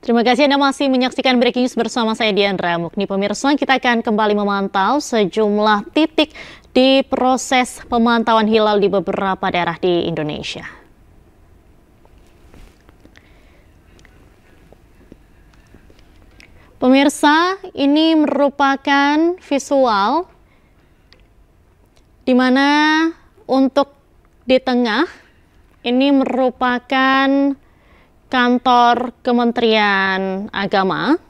Terima kasih Anda masih menyaksikan Breaking News bersama saya Diandra Mukni. Pemirsa, kita akan kembali memantau sejumlah titik di proses pemantauan hilal di beberapa daerah di Indonesia. Pemirsa, ini merupakan visual di mana untuk di tengah ini merupakan kantor Kementerian Agama.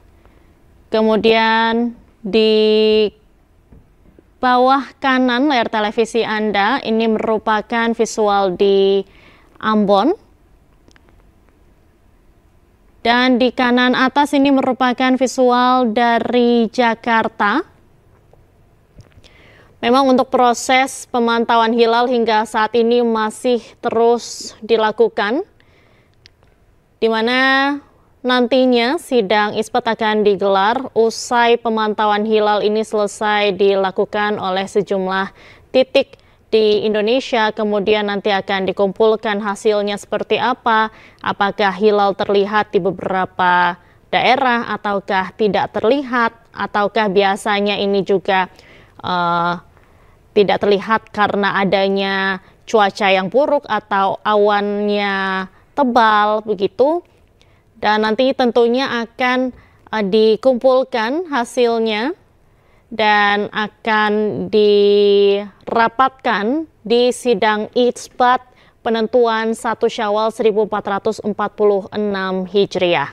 Kemudian di bawah kanan layar televisi Anda ini merupakan visual di Ambon. Dan di kanan atas ini merupakan visual dari Jakarta. Memang untuk proses pemantauan hilal hingga saat ini masih terus dilakukan, di mana nantinya sidang isbat akan digelar usai pemantauan hilal ini selesai dilakukan oleh sejumlah titik di Indonesia. Kemudian nanti akan dikumpulkan hasilnya seperti apa, apakah hilal terlihat di beberapa daerah ataukah tidak terlihat, ataukah biasanya ini juga tidak terlihat karena adanya cuaca yang buruk atau awannya tebal begitu. Dan nanti tentunya akan dikumpulkan hasilnya dan akan dirapatkan di sidang isbat penentuan 1 Syawal 1446 Hijriah.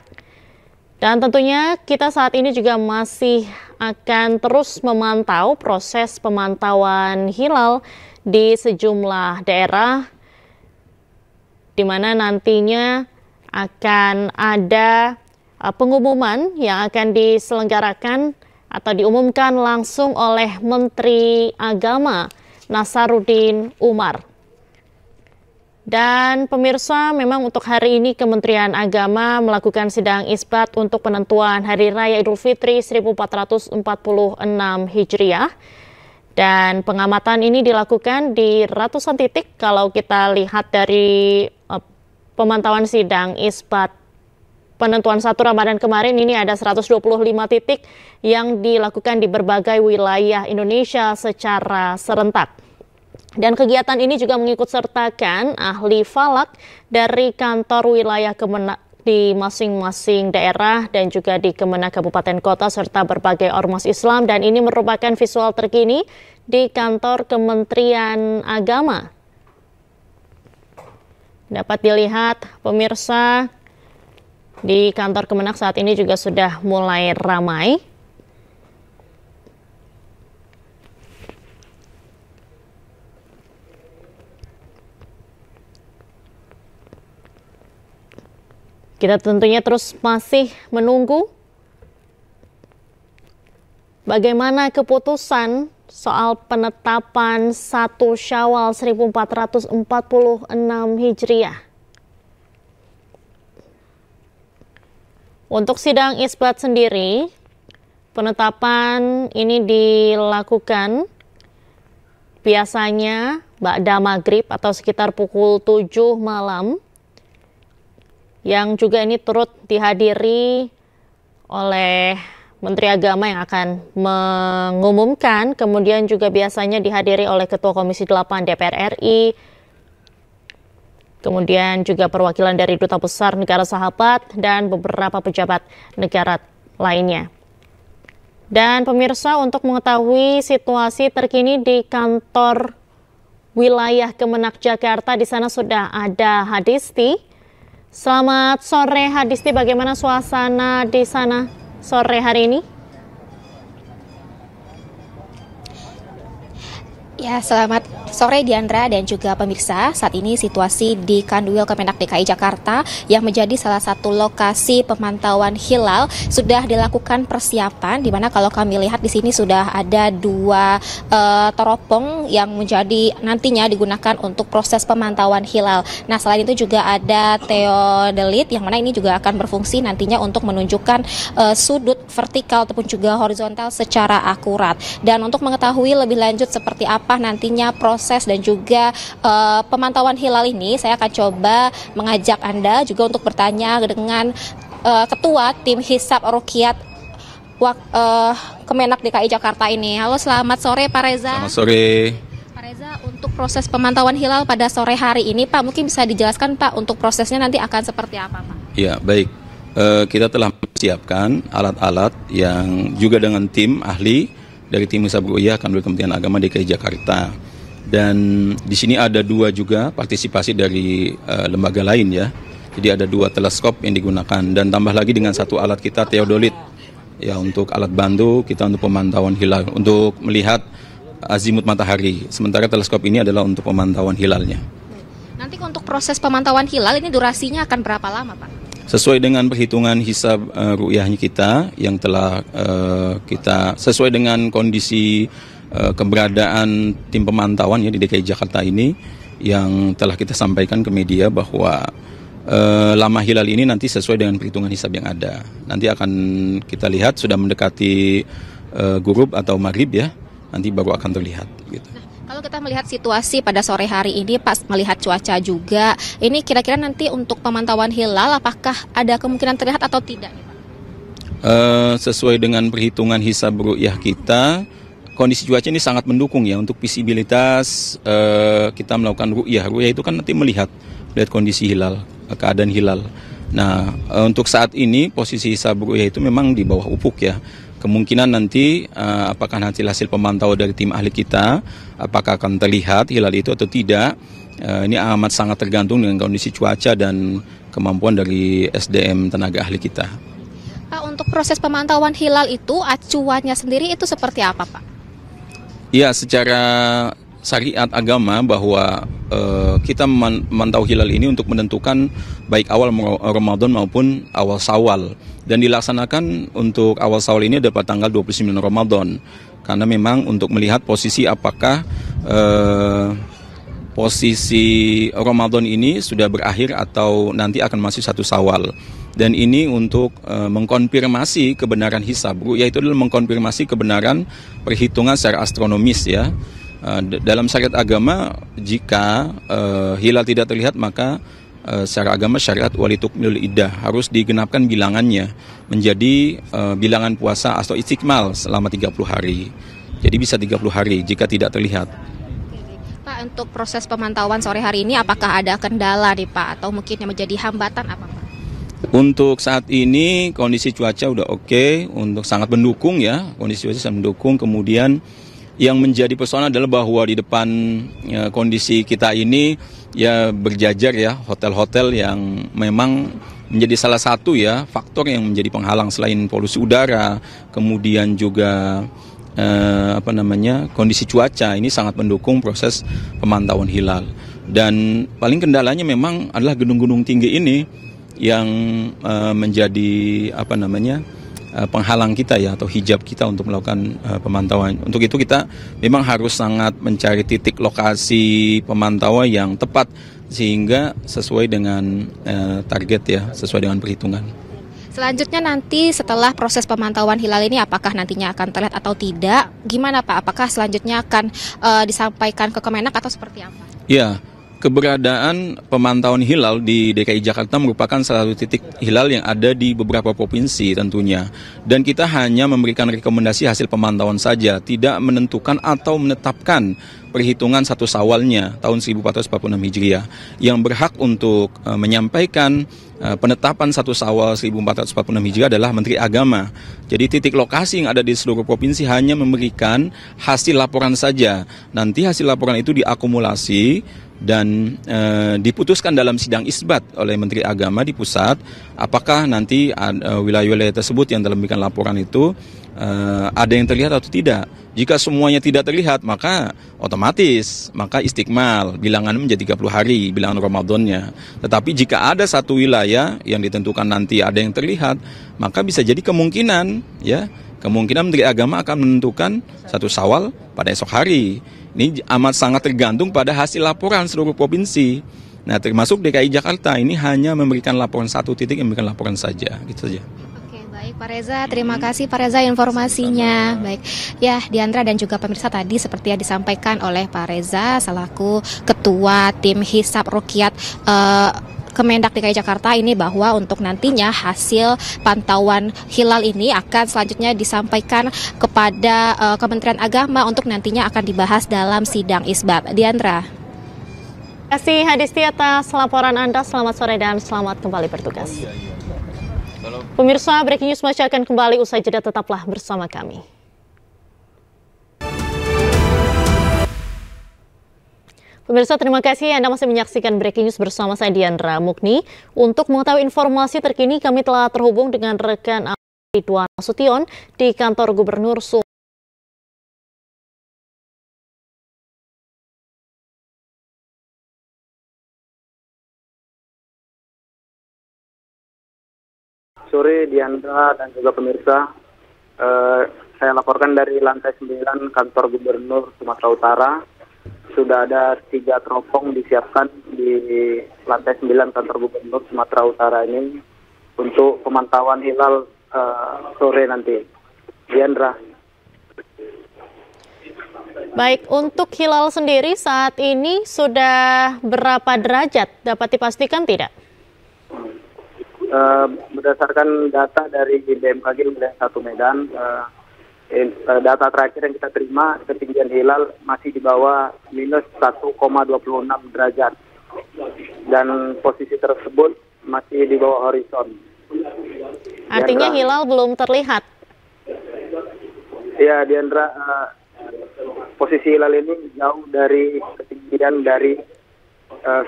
Dan tentunya kita saat ini juga masih akan terus memantau proses pemantauan hilal di sejumlah daerah, di mana nantinya akan ada pengumuman yang akan diselenggarakan atau diumumkan langsung oleh Menteri Agama Nasaruddin Umar. Dan pemirsa, memang untuk hari ini Kementerian Agama melakukan sidang isbat untuk penentuan Hari Raya Idul Fitri 1446 Hijriah. Dan pengamatan ini dilakukan di ratusan titik. Kalau kita lihat dari pemantauan sidang isbat penentuan 1 Ramadan kemarin, ini ada 125 titik yang dilakukan di berbagai wilayah Indonesia secara serentak. Dan kegiatan ini juga mengikut sertakan ahli falak dari kantor wilayah Kemenak di masing-masing daerah dan juga di Kemenak Kabupaten Kota serta berbagai ormas Islam. Dan ini merupakan visual terkini di kantor Kementerian Agama. Dapat dilihat pemirsa, di kantor Kemenak saat ini juga sudah mulai ramai. Kita tentunya terus masih menunggu bagaimana keputusan soal penetapan 1 Syawal 1446 Hijriah. Untuk sidang isbat sendiri, penetapan ini dilakukan biasanya ba'da maghrib atau sekitar pukul 7 malam. Yang juga ini turut dihadiri oleh Menteri Agama yang akan mengumumkan, kemudian juga biasanya dihadiri oleh Ketua Komisi 8 DPR RI, kemudian juga perwakilan dari Duta Besar Negara Sahabat dan beberapa pejabat negara lainnya. Dan pemirsa, untuk mengetahui situasi terkini di kantor wilayah Kemenak Jakarta, di sana sudah ada Hadisti. Selamat sore Hadisti, bagaimana suasana di sana sore hari ini? Ya, selamat sore Diandra dan juga pemirsa. Saat ini situasi di Kanwil Kemenak DKI Jakarta yang menjadi salah satu lokasi pemantauan hilal sudah dilakukan persiapan, di mana kalau kami lihat di sini sudah ada 2 teropong yang menjadi nantinya digunakan untuk proses pemantauan hilal. Nah, selain itu juga ada teodelit yang mana ini juga akan berfungsi nantinya untuk menunjukkan sudut vertikal ataupun juga horizontal secara akurat. Dan untuk mengetahui lebih lanjut seperti apa nantinya proses dan juga pemantauan hilal ini, saya akan coba mengajak Anda juga untuk bertanya dengan Ketua Tim Hisab Ruqyat Kemenak DKI Jakarta ini. Halo, selamat sore Pak Reza. Selamat sore. Pak Reza, untuk proses pemantauan hilal pada sore hari ini, Pak, mungkin bisa dijelaskan Pak untuk prosesnya nanti akan seperti apa, Pak? Ya, baik. Kita telah mempersiapkan alat-alat yang juga dengan tim ahli dari Tim Hisab Ruqyah Kanwil Kementerian Agama DKI Jakarta. Dan di sini ada 2 juga partisipasi dari lembaga lain ya. Jadi ada 2 teleskop yang digunakan dan tambah lagi dengan 1 alat kita teodolit ya untuk alat bantu kita untuk pemantauan hilal untuk melihat azimut matahari. Sementara teleskop ini adalah untuk pemantauan hilalnya. Nanti untuk proses pemantauan hilal ini durasinya akan berapa lama, Pak? Sesuai dengan perhitungan hisab ru'yahnya kita yang telah kita sesuai dengan kondisi keberadaan tim pemantauan ya di DKI Jakarta ini yang telah kita sampaikan ke media bahwa lama hilal ini nanti sesuai dengan perhitungan hisab yang ada. Nanti akan kita lihat sudah mendekati ghurub atau maghrib ya, nanti baru akan terlihat gitu. Kalau kita melihat situasi pada sore hari ini, pas melihat cuaca juga, ini kira-kira nanti untuk pemantauan hilal, apakah ada kemungkinan terlihat atau tidak? Sesuai dengan perhitungan hisab ru'yah kita, kondisi cuaca ini sangat mendukung ya untuk visibilitas kita melakukan ru'yah. Ru'yah itu kan nanti melihat kondisi hilal, keadaan hilal. Nah, untuk saat ini posisi hisab ru'yah itu memang di bawah ufuk ya. Kemungkinan nanti apakah hasil pemantauan dari tim ahli kita, apakah akan terlihat hilal itu atau tidak, ini amat sangat tergantung dengan kondisi cuaca dan kemampuan dari SDM tenaga ahli kita. Pak, untuk proses pemantauan hilal itu acuannya sendiri itu seperti apa, Pak? Ya, secara syariat agama bahwa kita memantau hilal ini untuk menentukan baik awal Ramadan maupun awal Syawal. Dan dilaksanakan untuk awal Syawal ini dapat tanggal 29 Ramadan. Karena memang untuk melihat posisi apakah posisi Ramadan ini sudah berakhir atau nanti akan masih 1 Syawal. Dan ini untuk mengkonfirmasi kebenaran hisab, yaitu adalah mengkonfirmasi kebenaran perhitungan secara astronomis ya. Dalam syariat agama, jika hilal tidak terlihat maka secara agama syariat walitukmilul iddah harus digenapkan bilangannya menjadi bilangan puasa atau istikmal selama 30 hari. Jadi bisa 30 hari jika tidak terlihat. Pak, untuk proses pemantauan sore hari ini apakah ada kendala nih Pak atau mungkin yang menjadi hambatan apa Pak? Untuk saat ini kondisi cuaca udah oke, untuk sangat mendukung ya, kondisi cuaca sangat mendukung. Kemudian yang menjadi persoalan adalah bahwa di depan kondisi kita ini ya berjajar ya hotel-hotel yang memang menjadi salah satu ya faktor yang menjadi penghalang selain polusi udara, kemudian juga kondisi cuaca ini sangat mendukung proses pemantauan hilal. Dan paling kendalanya memang adalah gedung-gedung tinggi ini yang menjadi penghalang kita ya atau hijab kita untuk melakukan pemantauan. Untuk itu kita memang harus sangat mencari titik lokasi pemantauan yang tepat sehingga sesuai dengan target ya, sesuai dengan perhitungan. Selanjutnya nanti setelah proses pemantauan hilal ini apakah nantinya akan terlihat atau tidak? Gimana Pak? Apakah selanjutnya akan disampaikan ke Kemenak atau seperti apa? Ya, keberadaan pemantauan hilal di DKI Jakarta merupakan salah satu titik hilal yang ada di beberapa provinsi tentunya. Dan kita hanya memberikan rekomendasi hasil pemantauan saja, tidak menentukan atau menetapkan perhitungan 1 Syawalnya tahun 1446 Hijriah. Yang berhak untuk menyampaikan penetapan 1 Syawal 1446 Hijriah adalah Menteri Agama. Jadi titik lokasi yang ada di seluruh provinsi hanya memberikan hasil laporan saja. Nanti hasil laporan itu diakumulasi dan diputuskan dalam sidang isbat oleh Menteri Agama di pusat apakah nanti wilayah-wilayah tersebut yang telah memberikan laporan itu ada yang terlihat atau tidak. Jika semuanya tidak terlihat maka otomatis maka istikmal bilangan menjadi 30 hari bilangan Ramadannya. Tetapi jika ada satu wilayah yang ditentukan nanti ada yang terlihat maka bisa jadi kemungkinan Menteri Agama akan menentukan 1 Syawal pada esok hari. Ini amat sangat tergantung pada hasil laporan seluruh provinsi. Nah, termasuk DKI Jakarta ini hanya memberikan laporan satu titik, memberikan laporan saja, gitu saja. Oke, baik Pak Reza, terima kasih Pak Reza informasinya. Baik, ya Diandra dan juga pemirsa tadi seperti yang disampaikan oleh Pak Reza selaku Ketua Tim Hisab Ruqyat Kemendak DKI Jakarta ini bahwa untuk nantinya hasil pantauan hilal ini akan selanjutnya disampaikan kepada Kementerian Agama untuk nantinya akan dibahas dalam sidang isbat. Diandra. Terima kasih Hadisti atas laporan Anda. Selamat sore dan selamat kembali bertugas. Pemirsa, Breaking News masih akan kembali usai jeda, tetaplah bersama kami. Pemirsa, terima kasih Anda masih menyaksikan Breaking News bersama saya Diandra Mukni. Untuk mengetahui informasi terkini, kami telah terhubung dengan rekan Ridwan Nasution di kantor Gubernur Sumatera. Sore Diandra dan juga pemirsa, saya laporkan dari lantai 9 kantor Gubernur Sumatera Utara. Sudah ada 3 teropong disiapkan di lantai 9 kantor Gubernur Sumatera Utara ini untuk pemantauan hilal sore nanti. Diandra. Baik, untuk hilal sendiri saat ini sudah berapa derajat? Dapat dipastikan tidak? Berdasarkan data dari BMKG wilayah 1 Medan, data terakhir yang kita terima, ketinggian hilal masih di bawah minus 1,26 derajat. Dan posisi tersebut masih di bawah horizon. Artinya hilal belum terlihat? Ya, Diandra, posisi hilal ini jauh dari ketinggian dari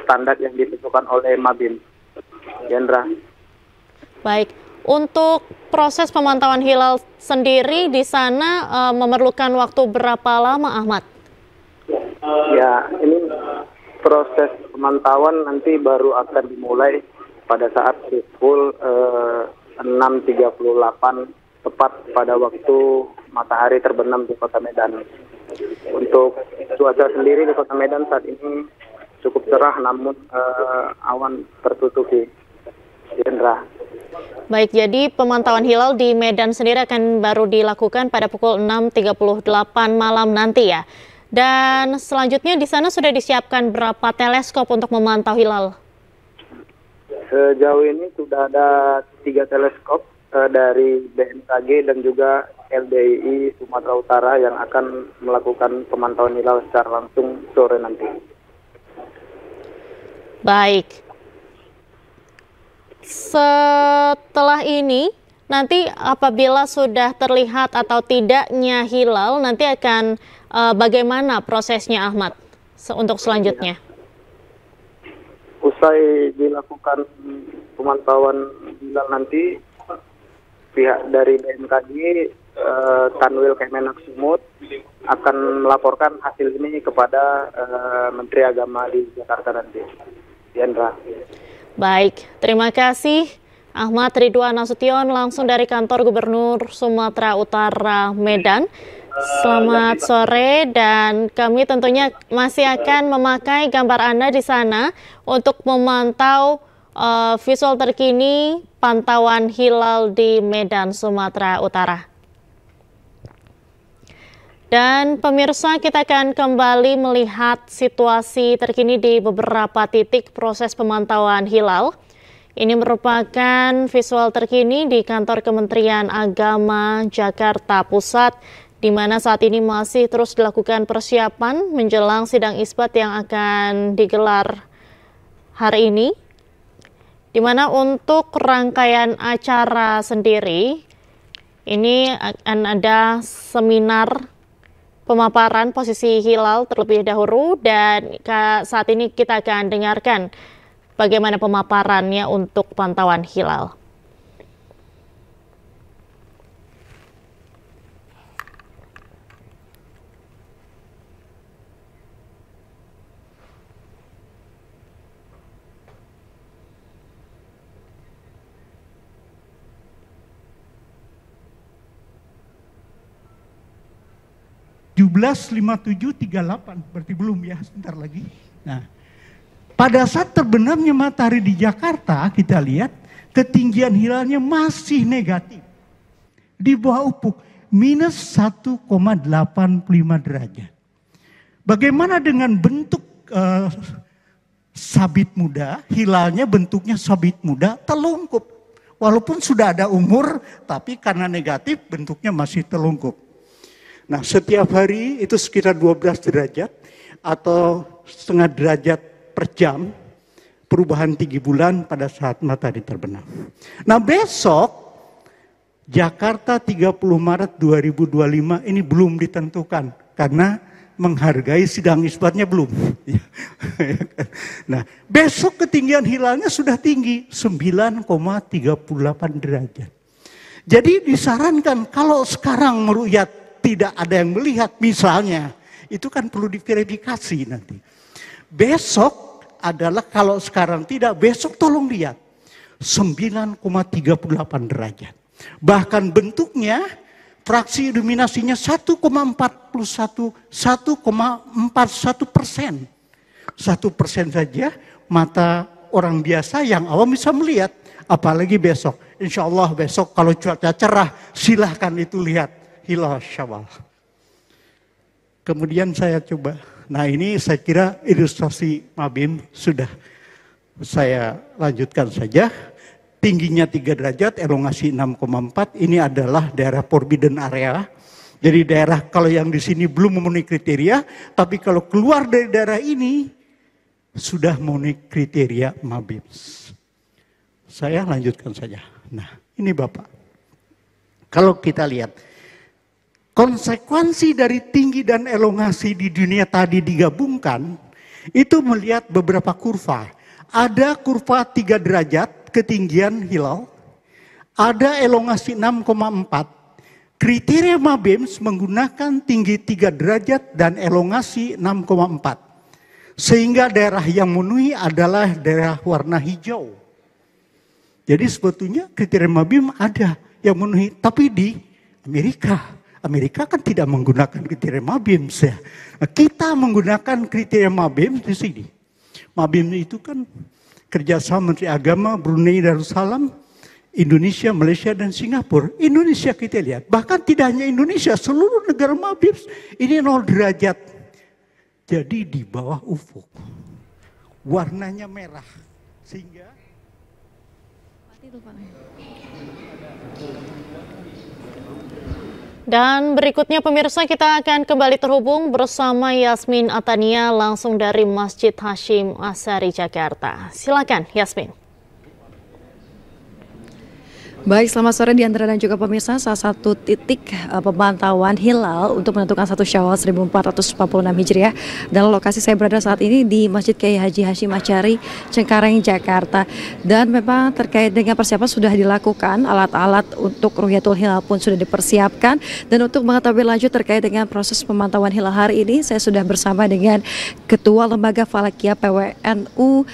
standar yang ditentukan oleh Mabim. Diandra. Baik. Untuk proses pemantauan hilal sendiri di sana memerlukan waktu berapa lama, Ahmad? Ya, ini proses pemantauan nanti baru akan dimulai pada saat pukul 6.38 tepat pada waktu matahari terbenam di Kota Medan. Untuk cuaca sendiri di Kota Medan saat ini cukup cerah, namun awan tertutupi. Diandra. Baik, jadi pemantauan hilal di Medan sendiri akan baru dilakukan pada pukul 6.38 malam nanti ya. Dan selanjutnya di sana sudah disiapkan berapa teleskop untuk memantau hilal? Sejauh ini sudah ada 3 teleskop dari BMKG dan juga LDII Sumatera Utara yang akan melakukan pemantauan hilal secara langsung sore nanti. Baik. Setelah ini, nanti apabila sudah terlihat atau tidaknya hilal, nanti akan bagaimana prosesnya, Ahmad, untuk selanjutnya? Usai dilakukan pemantauan hilal nanti, pihak dari BMKG, Kanwil Kemenak Sumut, akan melaporkan hasil ini kepada Menteri Agama di Jakarta nanti. Diandra. Baik, terima kasih Ahmad Ridwan Nasution langsung dari kantor Gubernur Sumatera Utara Medan. Selamat sore, dan kami tentunya masih akan memakai gambar Anda di sana untuk memantau visual terkini pantauan hilal di Medan, Sumatera Utara. Dan pemirsa, kita akan kembali melihat situasi terkini di beberapa titik proses pemantauan hilal. Ini merupakan visual terkini di kantor Kementerian Agama Jakarta Pusat, di mana saat ini masih terus dilakukan persiapan menjelang sidang isbat yang akan digelar hari ini. Di mana untuk rangkaian acara sendiri, ini akan ada seminar pemaparan posisi hilal terlebih dahulu, dan saat ini kita akan dengarkan bagaimana pemaparannya untuk pantauan hilal. Berarti belum ya, sebentar lagi. Nah, pada saat terbenamnya matahari di Jakarta, kita lihat ketinggian hilalnya masih negatif. Di bawah ufuk, minus 1,85 derajat. Bagaimana dengan bentuk sabit muda, hilalnya bentuknya sabit muda, telungkup. Walaupun sudah ada umur, tapi karena negatif bentuknya masih telungkup. Nah, setiap hari itu sekitar 12 derajat atau setengah derajat per jam perubahan 3 bulan pada saat matahari terbenam. Nah, besok Jakarta 30 Maret 2025 ini belum ditentukan karena menghargai sidang isbatnya belum. Nah, besok ketinggian hilalnya sudah tinggi 9,38 derajat. Jadi disarankan kalau sekarang meruyat tidak ada yang melihat misalnya, itu kan perlu diverifikasi nanti. Besok adalah kalau sekarang tidak, besok tolong lihat 9,38 derajat. Bahkan bentuknya fraksi iluminasinya 1,41%. 1% saja mata orang biasa yang awam bisa melihat. Apalagi besok. Insya Allah besok kalau cuaca cerah silahkan itu lihat hilal Syawal. Kemudian saya coba. Nah, ini saya kira ilustrasi Mabim sudah saya lanjutkan saja. Tingginya 3 derajat, elongasi 6,4. Ini adalah daerah forbidden area. Jadi daerah kalau yang di sini belum memenuhi kriteria, tapi kalau keluar dari daerah ini sudah memenuhi kriteria MABIMS. Saya lanjutkan saja. Nah, ini Bapak. Kalau kita lihat konsekuensi dari tinggi dan elongasi di dunia tadi digabungkan, itu melihat beberapa kurva. Ada kurva 3 derajat ketinggian hilal, ada elongasi 6,4. Kriteria MABIMS menggunakan tinggi 3 derajat dan elongasi 6,4. Sehingga daerah yang memenuhi adalah daerah warna hijau. Jadi sebetulnya kriteria MABIMS ada yang memenuhi, tapi di Amerika kan tidak menggunakan kriteria MABIMS ya. Nah, kita menggunakan kriteria MABIMS di sini. MABIMS itu kan kerjasama Menteri Agama Brunei Darussalam, Indonesia, Malaysia, dan Singapura. Indonesia kita lihat, bahkan tidak hanya Indonesia, seluruh negara MABIMS ini 0 derajat. Jadi di bawah ufuk, warnanya merah, sehingga dan berikutnya pemirsa kita akan kembali terhubung bersama Yasmin Atania langsung dari Masjid Hashim Asy'ari Jakarta. Silakan Yasmin. Baik, selamat sore Diandra dan juga pemirsa. Salah satu titik pemantauan hilal untuk menentukan 1 Syawal 1446 Hijriah. Dan lokasi saya berada saat ini di Masjid Kiai Haji Hashim Asy'ari, Cengkareng, Jakarta. Dan memang terkait dengan persiapan sudah dilakukan, alat-alat untuk Ru'yatul Hilal pun sudah dipersiapkan. Dan untuk mengetahui lanjut terkait dengan proses pemantauan hilal hari ini, saya sudah bersama dengan Ketua Lembaga Falakiyah PWNU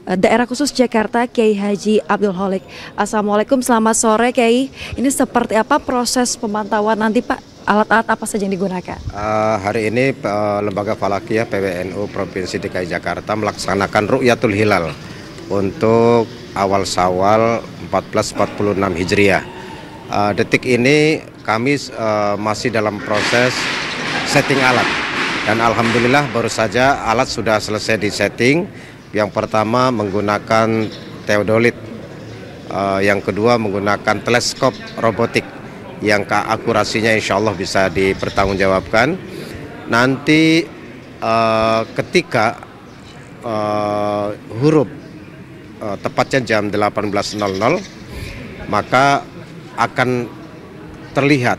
Daerah Khusus Jakarta, Kiai Haji Abdul Holik. Assalamualaikum, selamat sore Kiai. Ini seperti apa proses pemantauan nanti Pak? Alat-alat apa saja yang digunakan? Hari ini Lembaga Falakiyah PWNU Provinsi DKI Jakarta melaksanakan Ru'yatul Hilal untuk awal Syawal 1446 Hijriah. Detik ini kami masih dalam proses setting alat. Dan alhamdulillah baru saja alat sudah selesai disetting. Yang pertama menggunakan teodolit, yang kedua menggunakan teleskop robotik yang akurasinya insya Allah bisa dipertanggungjawabkan. Nanti ketika huruf tepatnya jam 18.00 maka akan terlihat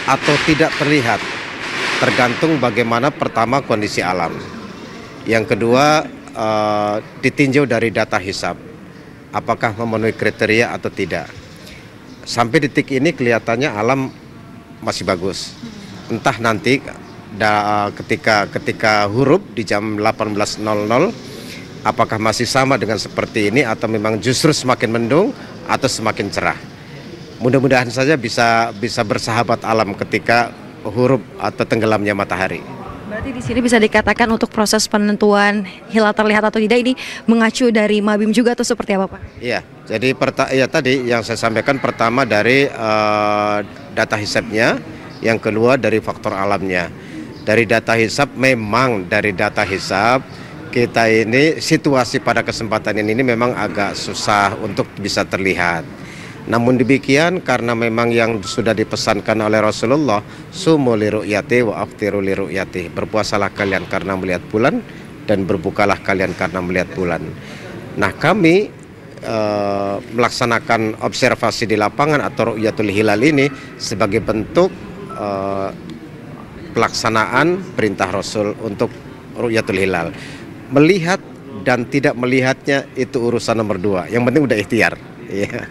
atau tidak terlihat tergantung bagaimana pertama kondisi alam. Yang kedua ditinjau dari data hisab, apakah memenuhi kriteria atau tidak. Sampai detik ini kelihatannya alam masih bagus. Entah nanti ketika huruf di jam 18.00 apakah masih sama dengan seperti ini atau memang justru semakin mendung atau semakin cerah. Mudah-mudahan saja bisa bersahabat alam ketika huruf atau tenggelamnya matahari. Berarti di sini bisa dikatakan untuk proses penentuan hilal terlihat atau tidak ini mengacu dari MABIM juga atau seperti apa Pak? Iya, jadi tadi yang saya sampaikan pertama dari data hisabnya, yang kedua dari faktor alamnya. Dari data hisab memang dari data hisab kita ini situasi pada kesempatan ini memang agak susah untuk bisa terlihat. Namun demikian karena memang yang sudah dipesankan oleh Rasulullah, sumu li ru'yati wa aftiru li ru'yati, berpuasalah kalian karena melihat bulan dan berbukalah kalian karena melihat bulan. Nah, kami melaksanakan observasi di lapangan atau ru'yatul hilal ini sebagai bentuk pelaksanaan perintah Rasul untuk ru'yatul hilal. Melihat dan tidak melihatnya itu urusan nomor 2. Yang penting udah ikhtiar. Yeah.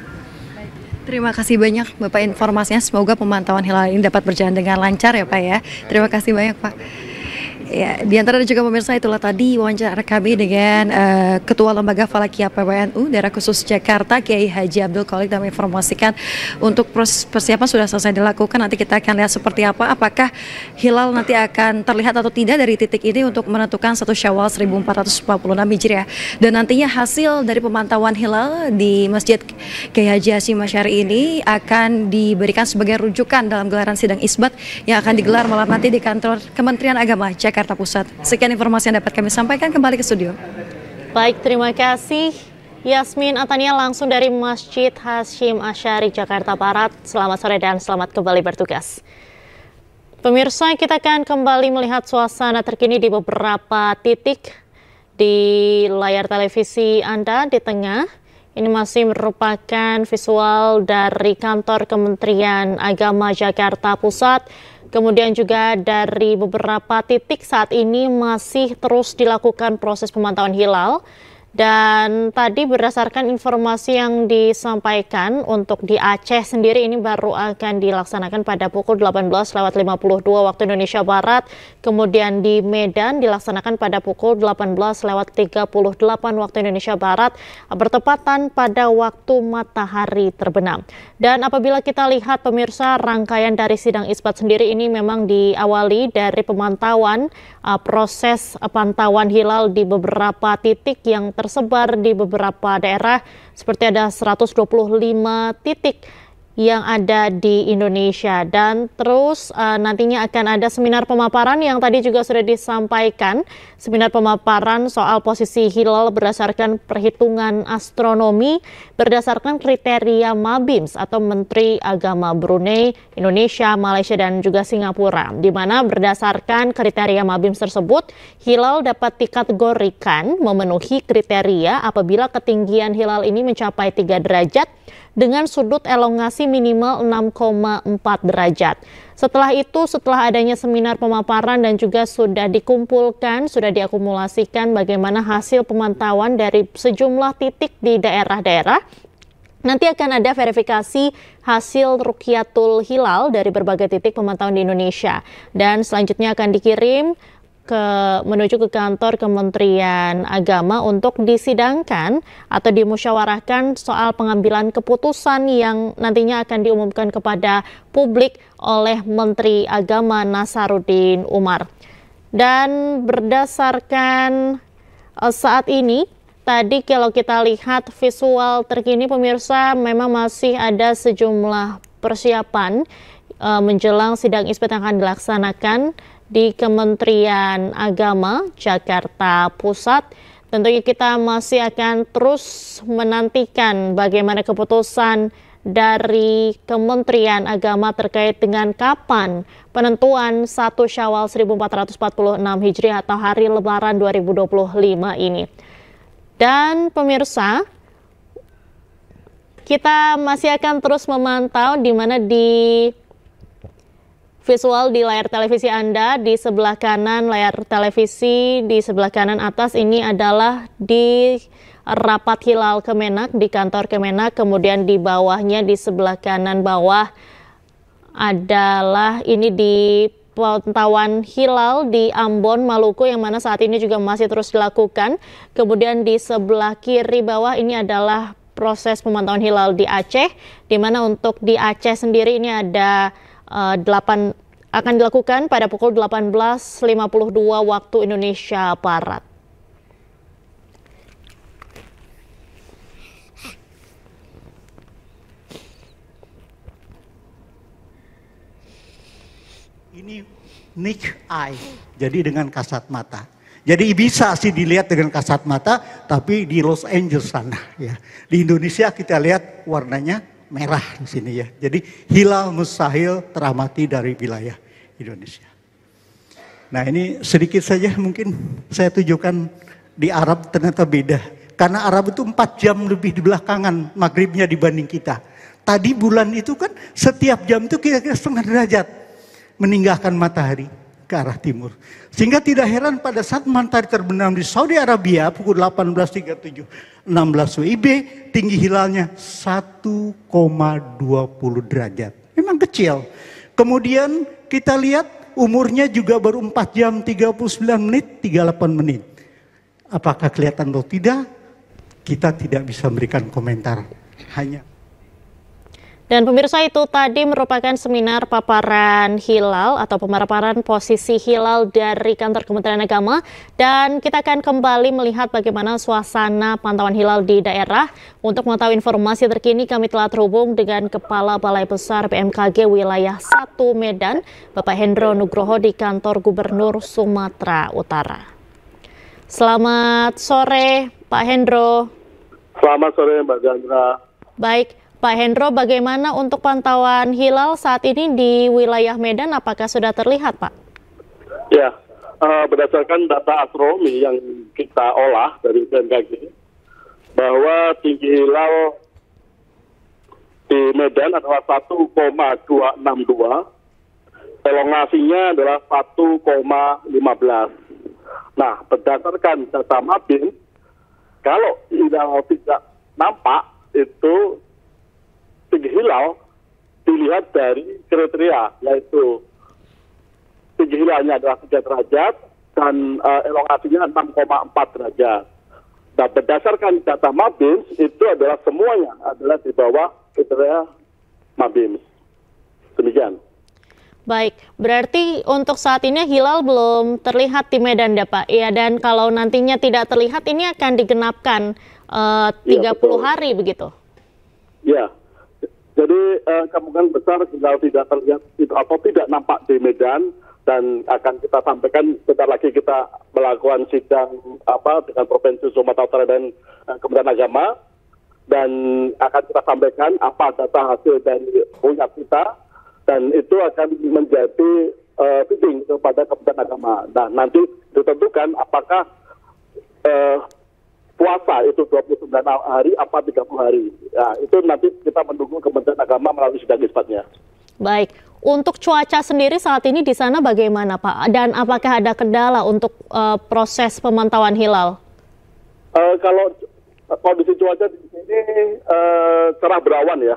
Terima kasih banyak Bapak informasinya. Semoga pemantauan hilal ini dapat berjalan dengan lancar ya Pak ya. Terima kasih banyak Pak. Ya, di antara juga pemirsa itulah tadi wawancara kami dengan Ketua Lembaga Falakiyah PWNU Daerah Khusus Jakarta Kiai Haji Abdul Qolik, dan menginformasikan untuk proses persiapan sudah selesai dilakukan. Nanti kita akan lihat seperti apa, apakah hilal nanti akan terlihat atau tidak dari titik ini untuk menentukan 1 Syawal 1446 Hijriah. Dan nantinya hasil dari pemantauan hilal di Masjid Kiai Haji Hasyim Asy'ari ini akan diberikan sebagai rujukan dalam gelaran sidang isbat yang akan digelar malam nanti di kantor Kementerian Agama Jakarta Pusat. Sekian informasi yang dapat kami sampaikan, kembali ke studio. Baik, terima kasih Yasmin Atania langsung dari Masjid Hasyim Asy'ari Jakarta Barat. Selamat sore dan selamat kembali bertugas. Pemirsa, kita akan kembali melihat suasana terkini di beberapa titik di layar televisi Anda di tengah. Ini masih merupakan visual dari kantor Kementerian Agama Jakarta Pusat. Kemudian juga dari beberapa titik saat ini masih terus dilakukan proses pemantauan hilal. Dan tadi berdasarkan informasi yang disampaikan untuk di Aceh sendiri ini baru akan dilaksanakan pada pukul 18.52 waktu Indonesia Barat. Kemudian di Medan dilaksanakan pada pukul 18.38 waktu Indonesia Barat, bertepatan pada waktu matahari terbenam. Dan apabila kita lihat pemirsa, rangkaian dari sidang isbat sendiri ini memang diawali dari pemantauan proses pantauan hilal di beberapa titik yang tersebar di beberapa daerah, seperti ada 125 titik yang ada di Indonesia. Dan terus nantinya akan ada seminar pemaparan yang tadi juga sudah disampaikan, seminar pemaparan soal posisi hilal berdasarkan perhitungan astronomi berdasarkan kriteria MABIMS atau Menteri Agama Brunei, Indonesia, Malaysia dan juga Singapura, di mana berdasarkan kriteria MABIMS tersebut hilal dapat dikategorikan memenuhi kriteria apabila ketinggian hilal ini mencapai 3 derajat dengan sudut elongasi minimal 6,4 derajat. Setelah itu, setelah adanya seminar pemaparan dan juga sudah dikumpulkan, sudah diakumulasikan bagaimana hasil pemantauan dari sejumlah titik di daerah-daerah, nanti akan ada verifikasi hasil rukyatul hilal dari berbagai titik pemantauan di Indonesia. Dan selanjutnya akan dikirim menuju ke kantor Kementerian Agama untuk disidangkan atau dimusyawarahkan soal pengambilan keputusan yang nantinya akan diumumkan kepada publik oleh Menteri Agama Nasaruddin Umar. Dan berdasarkan saat ini, tadi kalau kita lihat visual terkini pemirsa, memang masih ada sejumlah persiapan menjelang sidang isbat yang akan dilaksanakan di Kementerian Agama Jakarta Pusat. Tentunya kita masih akan terus menantikan bagaimana keputusan dari Kementerian Agama terkait dengan kapan penentuan 1 Syawal 1446 Hijriah atau hari Lebaran 2025 ini. Dan pemirsa, kita masih akan terus memantau di mana di visual di layar televisi Anda, di sebelah kanan layar televisi, di sebelah kanan atas ini adalah di rapat hilal Kemenak, di kantor Kemenak. Kemudian di bawahnya, di sebelah kanan bawah adalah ini di pantauan hilal di Ambon, Maluku, yang mana saat ini juga masih terus dilakukan. Kemudian di sebelah kiri bawah ini adalah proses pemantauan hilal di Aceh, di mana untuk di Aceh sendiri ini ada akan dilakukan pada pukul 18.52 waktu Indonesia Barat. Ini niche eye, jadi dengan kasat mata. Jadi bisa sih dilihat dengan kasat mata, tapi di Los Angeles sana ya. Di Indonesia kita lihat warnanya merah di sini ya. Jadi hilal mustahil teramati dari wilayah Indonesia. Nah ini sedikit saja mungkin saya tunjukkan di Arab ternyata beda. Karena Arab itu 4 jam lebih di belakangan maghribnya dibanding kita. Tadi bulan itu kan setiap jam itu kira-kira setengah derajat meninggalkan matahari ke arah timur. Sehingga tidak heran pada saat matahari terbenam di Saudi Arabia pukul 18.37, 16 WIB, tinggi hilalnya 1,20 derajat. Memang kecil. Kemudian kita lihat umurnya juga baru 4 jam 39 menit, 38 menit. Apakah kelihatan atau tidak? Kita tidak bisa memberikan komentar. Hanya Dan pemirsa, itu tadi merupakan seminar paparan hilal atau pemaparan posisi hilal dari kantor Kementerian Agama. Dan kita akan kembali melihat bagaimana suasana pantauan hilal di daerah. Untuk mengetahui informasi terkini, kami telah terhubung dengan Kepala Balai Besar BMKG Wilayah 1 Medan, Bapak Hendro Nugroho di kantor Gubernur Sumatera Utara. Selamat sore, Pak Hendro. Selamat sore, Mbak Chandra. Baik. Pak Hendro, bagaimana untuk pantauan hilal saat ini di wilayah Medan? Apakah sudah terlihat, Pak? Ya, berdasarkan data astronomi yang kita olah dari BMKG, bahwa tinggi hilal di Medan adalah 1,262, elongasinya adalah 1,15. Nah, berdasarkan data Mabin, kalau hilal tidak nampak, itu tinggi hilal dilihat dari kriteria, yaitu tinggi hilalnya adalah 3 derajat dan elongasinya 6,4 derajat. Nah, berdasarkan data Mabin, itu adalah semuanya adalah di bawah kriteria Mabin. Demikian. Baik, berarti untuk saat ini hilal belum terlihat di Medan ya Pak? Ya, dan kalau nantinya tidak terlihat, ini akan digenapkan 30 hari begitu? Ya. Jadi kemungkinan besar hilal tidak terlihat atau tidak nampak di Medan, dan akan kita sampaikan sebentar lagi kita melakukan sidang dengan Provinsi Sumatera Utara dan Kementerian Agama, dan akan kita sampaikan apa data hasil dari punya kita, dan itu akan menjadi feeding kepada Kementerian Agama. Nah, nanti ditentukan apakah puasa itu 29 hari apa 30 hari. Ya, itu nanti kita menunggu Kementerian Agama melalui sidang isbatnya. Baik, untuk cuaca sendiri saat ini di sana bagaimana Pak? Dan apakah ada kendala untuk proses pemantauan hilal? Kalau kondisi cuaca di sini cerah berawan ya.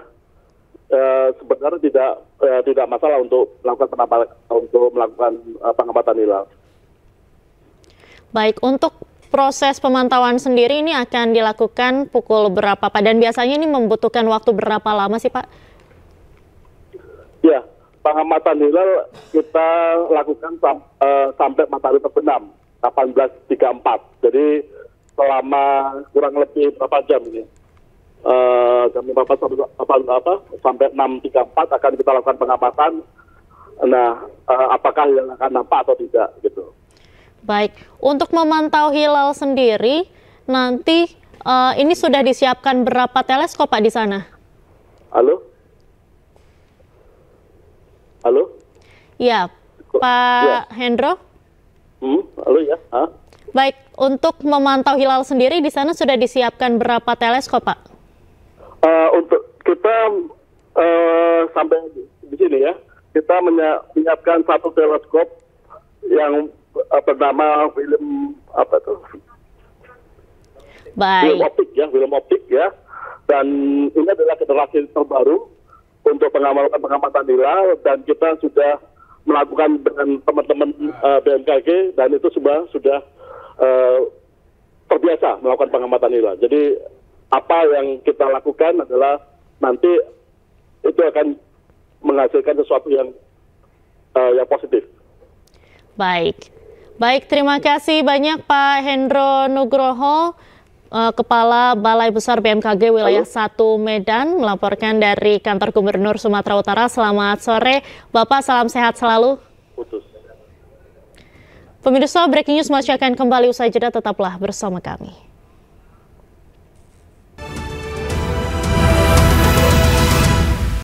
Sebenarnya tidak masalah untuk melakukan pengamatan hilal. Baik, untuk proses pemantauan sendiri ini akan dilakukan pukul berapa Pak? Dan biasanya ini membutuhkan waktu berapa lama sih Pak? Ya, pengamatan hilal kita lakukan sampai matahari terbenam 18.34. Jadi selama kurang lebih berapa jam ini? Jam 4 sampai 6.34 akan kita lakukan pengamatan. Nah, apakah hilal akan nampak atau tidak gitu. Baik, untuk memantau hilal sendiri, nanti ini sudah disiapkan berapa teleskop Pak di sana? Halo? Halo? Ya, Pak ya. Hendro? Halo ya? Hah? Baik, untuk memantau hilal sendiri di sana sudah disiapkan berapa teleskop Pak? Untuk kita sampai di sini ya, kita menyiapkan 1 teleskop yang bernama film Baik. film optik ya, dan ini adalah generasi terbaru untuk pengamatan hilal, dan kita sudah melakukan dengan teman-teman BMKG, dan itu sudah terbiasa melakukan pengamatan hilal. Jadi apa yang kita lakukan adalah nanti itu akan menghasilkan sesuatu yang positif. Baik, terima kasih banyak Pak Hendro Nugroho, Kepala Balai Besar BMKG Wilayah 1 Medan, melaporkan dari Kantor Gubernur Sumatera Utara. Selamat sore, Bapak, salam sehat selalu. Pemirsa, breaking news masih akan kembali usai jeda, tetaplah bersama kami.